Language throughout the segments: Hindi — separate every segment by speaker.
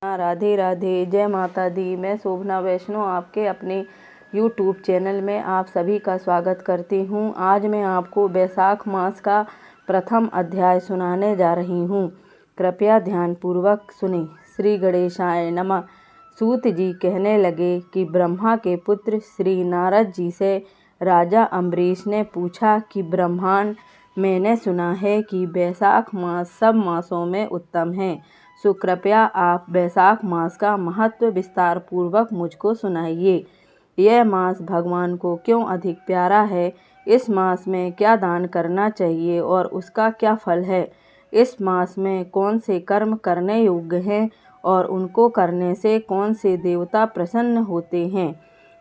Speaker 1: राधे राधे, जय माता दी। मैं शोभना वैष्णव आपके अपने YouTube चैनल में आप सभी का स्वागत करती हूँ। आज मैं आपको वैशाख मास का प्रथम अध्याय सुनाने जा रही हूँ। कृपया ध्यानपूर्वक सुने। श्री गणेशाय नमः। सूत जी कहने लगे कि ब्रह्मा के पुत्र श्री नारद जी से राजा अम्बरीश ने पूछा कि ब्रह्मांड, मैंने सुना है कि वैशाख मास सब मासों में उत्तम है, सो कृपया आप वैशाख मास का महत्व विस्तार पूर्वक मुझको सुनाइए। यह मास भगवान को क्यों अधिक प्यारा है, इस मास में क्या दान करना चाहिए और उसका क्या फल है, इस मास में कौन से कर्म करने योग्य हैं और उनको करने से कौन से देवता प्रसन्न होते हैं,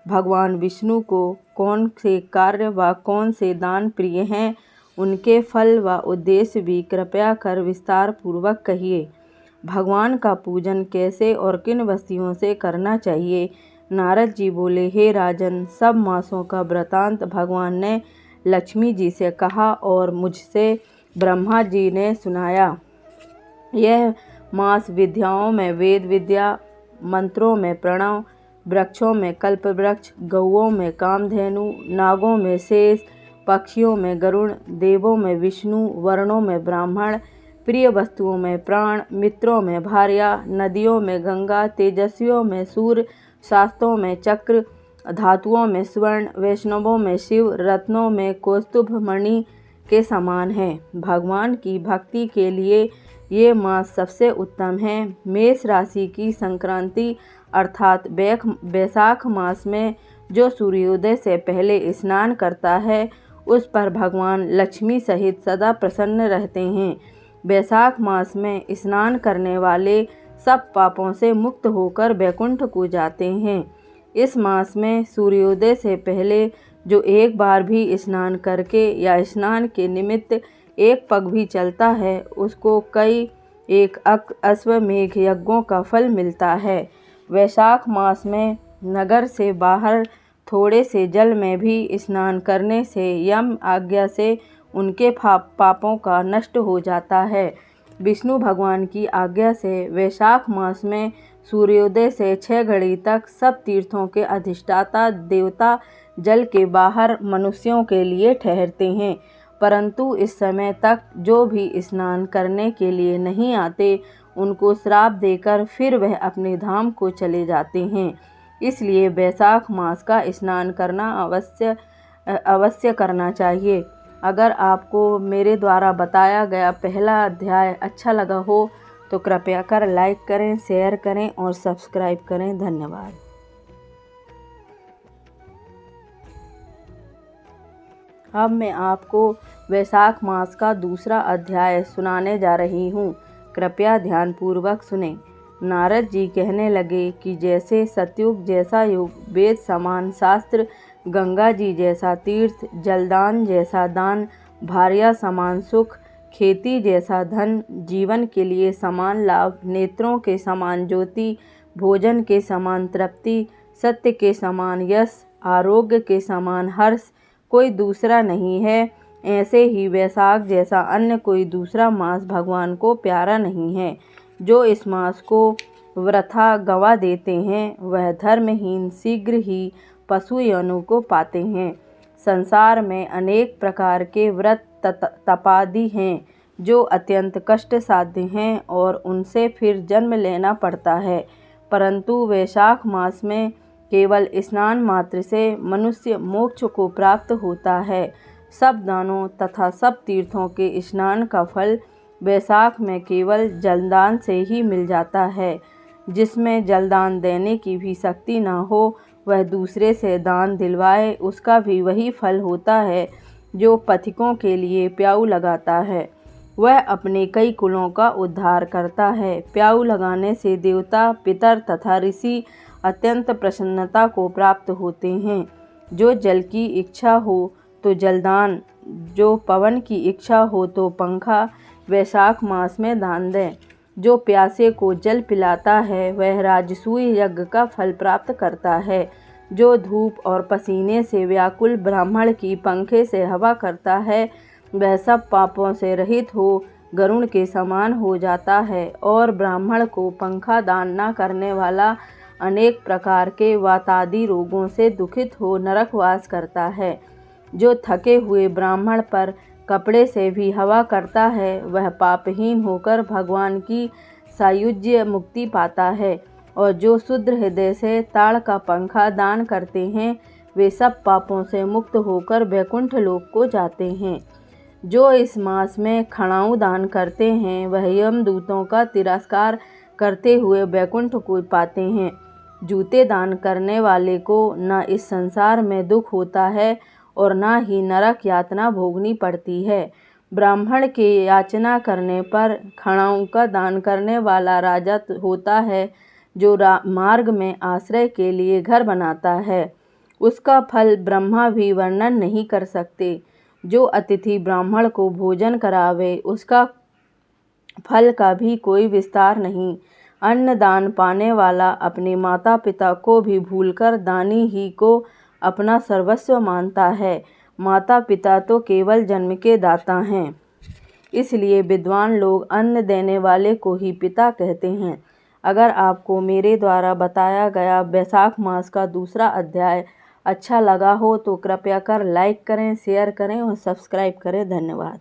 Speaker 1: भगवान विष्णु को कौन से कार्य व कौन से दान प्रिय हैं, उनके फल व उद्देश्य भी कृपया कर विस्तार पूर्वक कहिए। भगवान का पूजन कैसे और किन वस्तुओं से करना चाहिए। नारद जी बोले, हे राजन, सब मासों का वृतांत भगवान ने लक्ष्मी जी से कहा और मुझसे ब्रह्मा जी ने सुनाया। यह मास विद्याओं में वेद विद्या, मंत्रों में प्रणव, वृक्षों में कल्प वृक्ष, गौओं में कामधेनु, नागों में शेष, पक्षियों में गरुड़, देवों में विष्णु, वर्णों में ब्राह्मण, प्रिय वस्तुओं में प्राण, मित्रों में भार्या, नदियों में गंगा, तेजस्वियों में सूर्य, शास्त्रों में चक्र, धातुओं में स्वर्ण, वैष्णवों में शिव, रत्नों में कौस्तुभ मणि के समान है। भगवान की भक्ति के लिए ये मास सबसे उत्तम है। मेष राशि की संक्रांति अर्थात वैशाख मास में जो सूर्योदय से पहले स्नान करता है, उस पर भगवान लक्ष्मी सहित सदा प्रसन्न रहते हैं। वैशाख मास में स्नान करने वाले सब पापों से मुक्त होकर वैकुंठ को जाते हैं। इस मास में सूर्योदय से पहले जो एक बार भी स्नान करके या स्नान के निमित्त एक पग भी चलता है, उसको कई एक अश्वमेघ यज्ञों का फल मिलता है। वैशाख मास में नगर से बाहर थोड़े से जल में भी स्नान करने से यम आज्ञा से उनके पापों का नष्ट हो जाता है। विष्णु भगवान की आज्ञा से वैशाख मास में सूर्योदय से 6 घड़ी तक सब तीर्थों के अधिष्ठाता देवता जल के बाहर मनुष्यों के लिए ठहरते हैं, परंतु इस समय तक जो भी स्नान करने के लिए नहीं आते, उनको श्राप देकर फिर वह अपने धाम को चले जाते हैं। इसलिए वैशाख मास का स्नान करना अवश्य करना चाहिए। अगर आपको मेरे द्वारा बताया गया पहला अध्याय अच्छा लगा हो तो कृपया कर लाइक करें, शेयर करें और सब्सक्राइब करें। धन्यवाद। अब मैं आपको वैशाख मास का दूसरा अध्याय सुनाने जा रही हूँ। कृपया ध्यानपूर्वक सुने। नारद जी कहने लगे कि जैसे सतयुग जैसा युग, वेद समान शास्त्र, गंगा जी जैसा तीर्थ, जलदान जैसा दान, भार्या समान सुख, खेती जैसा धन, जीवन के लिए समान लाभ, नेत्रों के समान ज्योति, भोजन के समान तृप्ति, सत्य के समान यश, आरोग्य के समान हर्ष कोई दूसरा नहीं है। ऐसे ही वैशाख जैसा अन्य कोई दूसरा मास भगवान को प्यारा नहीं है। जो इस मास को वृथा गवा देते हैं, वह धर्महीन शीघ्र ही पशु योनि को पाते हैं। संसार में अनेक प्रकार के व्रत तपादि हैं जो अत्यंत कष्ट साध्य हैं और उनसे फिर जन्म लेना पड़ता है, परंतु वैशाख मास में केवल स्नान मात्र से मनुष्य मोक्ष को प्राप्त होता है। सब दानों तथा सब तीर्थों के स्नान का फल वैशाख में केवल जलदान से ही मिल जाता है। जिसमें जलदान देने की भी शक्ति न हो, वह दूसरे से दान दिलवाए, उसका भी वही फल होता है जो पथिकों के लिए प्याऊ लगाता है। वह अपने कई कुलों का उद्धार करता है। प्याऊ लगाने से देवता, पितर तथा ऋषि अत्यंत प्रसन्नता को प्राप्त होते हैं। जो जल की इच्छा हो तो जलदान, जो पवन की इच्छा हो तो पंखा वैशाख मास में दान दें। जो प्यासे को जल पिलाता है, वह राजसूय यज्ञ का फल प्राप्त करता है। जो धूप और पसीने से व्याकुल ब्राह्मण की पंखे से हवा करता है, वह सब पापों से रहित हो गरुड़ के समान हो जाता है और ब्राह्मण को पंखा दान न करने वाला अनेक प्रकार के वातादि रोगों से दुखित हो नरकवास करता है। जो थके हुए ब्राह्मण पर कपड़े से भी हवा करता है वह पापहीन होकर भगवान की सायुज्य मुक्ति पाता है, और जो शुद्ध हृदय से ताड़ का पंखा दान करते हैं वे सब पापों से मुक्त होकर वैकुंठ लोक को जाते हैं। जो इस मास में खड़ाऊ दान करते हैं वह यमदूतों का तिरस्कार करते हुए वैकुंठ को पाते हैं। जूते दान करने वाले को न इस संसार में दुख होता है और न ही नरक यातना भोगनी पड़ती है। ब्राह्मण के याचना करने पर खड़ाऊ का दान करने वाला राजा होता है, जो मार्ग में आश्रय के लिए घर बनाता है। उसका फल ब्रह्मा भी वर्णन नहीं कर सकते। जो अतिथि ब्राह्मण को भोजन करावे उसका फल का भी कोई विस्तार नहीं। अन्न दान पाने वाला अपने माता पिता को भी भूलकर दानी ही को अपना सर्वस्व मानता है। माता पिता तो केवल जन्म के दाता हैं, इसलिए विद्वान लोग अन्न देने वाले को ही पिता कहते हैं। अगर आपको मेरे द्वारा बताया गया वैशाख मास का दूसरा अध्याय अच्छा लगा हो तो कृपया कर लाइक करें, शेयर करें और सब्सक्राइब करें। धन्यवाद।